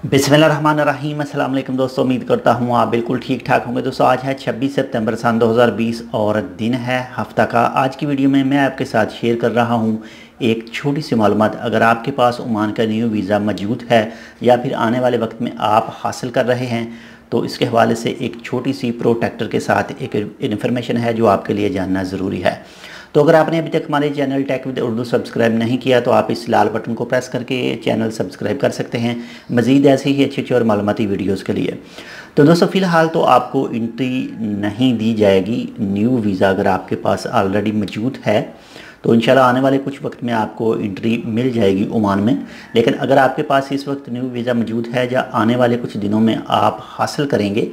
बिस्मिल्लाहिर्रहमानिर्रहीम। अस्सलाम वालेकुम दोस्तों, उम्मीद करता हूँ आप बिल्कुल ठीक ठाक होंगे। दोस्तों आज है 26 सितंबर सन 2020 और दिन है हफ्ता का। आज की वीडियो में मैं आपके साथ शेयर कर रहा हूँ एक छोटी सी मालूमात। अगर आपके पास ओमान का न्यू वीज़ा मौजूद है या फिर आने वाले वक्त में आप हासिल कर रहे हैं तो इसके हवाले से एक छोटी सी प्रोटेक्टर के साथ एक इन्फॉर्मेशन है जो आपके लिए जानना ज़रूरी है। तो अगर आपने अभी तक हमारे channel tech with Urdu subscribe नहीं किया तो आप इस लाल बटन को प्रेस करके चैनल सब्सक्राइब कर सकते हैं मज़ीद ऐसे ही अच्छे और मालूमाती वीडियोस के लिए। तो दोस्तों फ़िलहाल तो आपको एंट्री नहीं दी जाएगी न्यू वीज़ा अगर आपके पास ऑलरेडी मौजूद है तो इंशाल्लाह आने वाले कुछ वक्त में आपको एंट्री मिल जाएगी ओमान में। लेकिन अगर आपके पास इस वक्त न्यू वीज़ा मौजूद है या आने वाले कुछ दिनों में आप हासिल करेंगे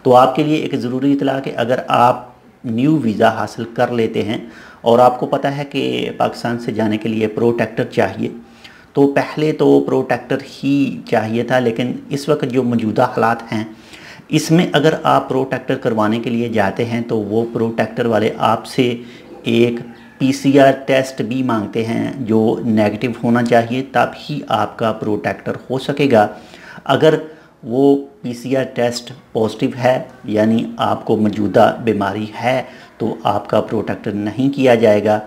तो आपके लिए एक ज़रूरी इतला कि अगर आप न्यू वीज़ा हासिल कर लेते हैं और आपको पता है कि पाकिस्तान से जाने के लिए प्रोटेक्टर चाहिए, तो पहले तो प्रोटेक्टर ही चाहिए था, लेकिन इस वक्त जो मौजूदा हालात हैं इसमें अगर आप प्रोटेक्टर करवाने के लिए जाते हैं तो वो प्रोटेक्टर वाले आपसे एक पीसीआर टेस्ट भी मांगते हैं जो नेगेटिव होना चाहिए, तब ही आपका प्रोटेक्टर हो सकेगा। अगर वो पीसीआर टेस्ट पॉजिटिव है यानी आपको मौजूदा बीमारी है तो आपका प्रोटेक्टर नहीं किया जाएगा।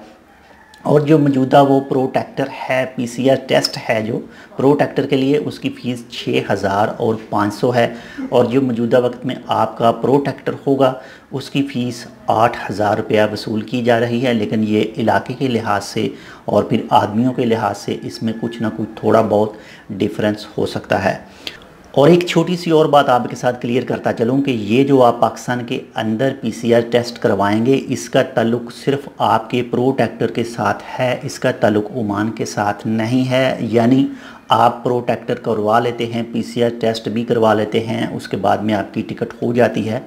और जो मौजूदा वो प्रोटेक्टर है, पीसीआर टेस्ट है जो प्रोटेक्टर के लिए, उसकी फ़ीस 6000 और 500 है। और जो मौजूदा वक्त में आपका प्रोटेक्टर होगा उसकी फ़ीस 8000 रुपया वसूल की जा रही है। लेकिन ये इलाके के लिहाज से और फिर आदमियों के लिहाज से इसमें कुछ ना कुछ थोड़ा बहुत डिफरेंस हो सकता है। और एक छोटी सी और बात आपके साथ क्लियर करता चलूँ कि ये जो आप पाकिस्तान के अंदर पीसीआर टेस्ट करवाएंगे इसका ताल्लुक़ सिर्फ आपके प्रोटेक्टर के साथ है, इसका ताल्लुक़ ओमान के साथ नहीं है। यानी आप प्रोटेक्टर करवा लेते हैं, पीसीआर टेस्ट भी करवा लेते हैं, उसके बाद में आपकी टिकट हो जाती है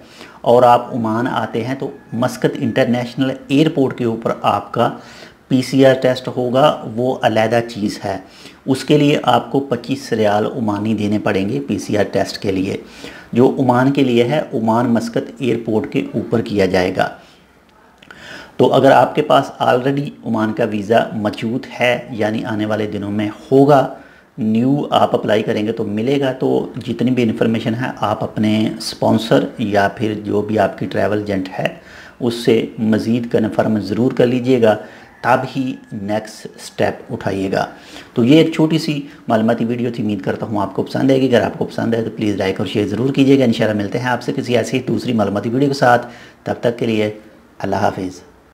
और आप ओमान आते हैं तो मस्कत इंटरनेशनल एयरपोर्ट के ऊपर आपका पीसीआर टेस्ट होगा, वो अलहदा चीज़ है। उसके लिए आपको 25 रियाल ओमानी देने पड़ेंगे पीसीआर टेस्ट के लिए, जो ओमान के लिए है। ओमान मस्कत एयरपोर्ट के ऊपर किया जाएगा। तो अगर आपके पास ऑलरेडी ओमान का वीज़ा मौजूद है यानी आने वाले दिनों में होगा, न्यू आप अप्लाई करेंगे तो मिलेगा, तो जितनी भी इन्फॉर्मेशन है आप अपने स्पॉन्सर या फिर जो भी आपकी ट्रैवल एजेंट है उससे मज़ीद कन्फर्म ज़रूर कर लीजिएगा, तब ही नेक्स्ट स्टेप उठाइएगा। तो ये एक छोटी सी मालूमाती वीडियो थी, उम्मीद करता हूँ आपको पसंद आएगी। अगर आपको पसंद आए तो प्लीज़ लाइक और शेयर ज़रूर कीजिएगा। इंशाल्लाह मिलते हैं आपसे किसी ऐसी दूसरी मालूमाती वीडियो के साथ। तब तक के लिए अल्लाह हाफिज़।